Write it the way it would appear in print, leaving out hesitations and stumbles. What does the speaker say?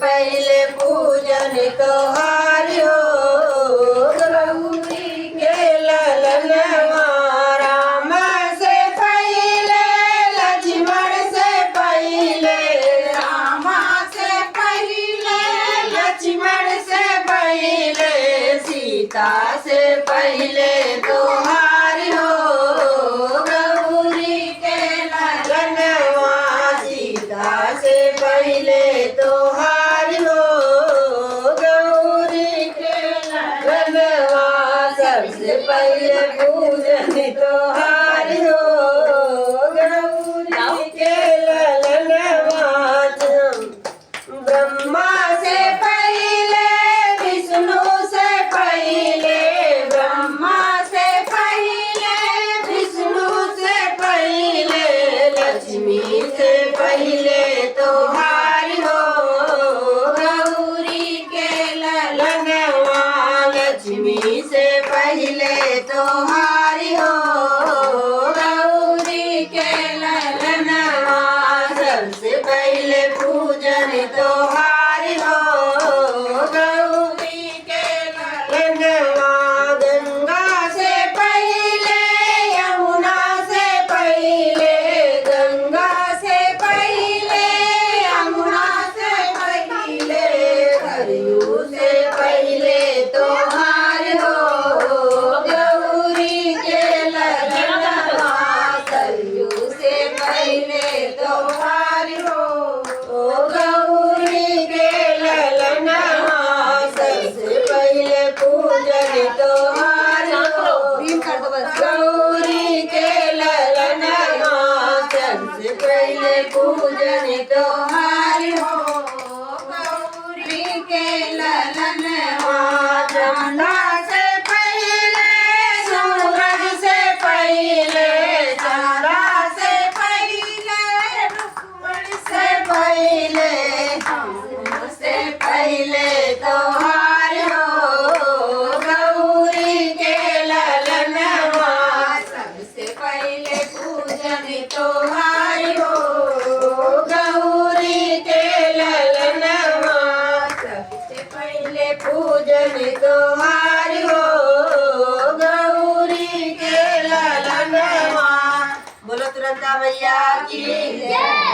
पहले पूजन तोहार हो गौरी के ललनवा राम से पहले लक्ष्मण से पहले राम से पहले लक्ष्मण से पहले सीता से पहले तोहार हो गौरी के ललनवा सीता से पहले तोहार हो गौरी के ललनवा सबसे पहले पूजन तोहार हो गौरी के ललनवा ब्रह्मा से पहले विष्णु से पहले ब्रह्मा से पहले विष्णु से पहले लक्ष्मी से पहले तोहार हो गौरी के ललनवा लक्ष्मी से पहले तोहार हो गौरी के ललनवा सबसे पहले पूजन तोहार हो गौरी के ललनवा गंगा से पहले यमुना से पहले गंगा से पहले यमुना से पहले सरयू से पहले तोहार हो गौरी के ललनवा सरयू से पहले तोहार हो गौरी के ललनवा सबसे पहले पूजन तोहार हो गौरी के ललनवा सबसे पहले पूजन तोहार हो गौरी के ललनवा चंदा से पहले सूरज से पहले चंदा से पहले रुक्मण से पहले से पहले तोहार हो गौरी के ललनवा सबसे पहले पूजन तोहार हो गौरी के ललनवा सबसे पहले पूजन तोहार हो गौरी के ललनवा। बोलो तुरंता मैया की जय।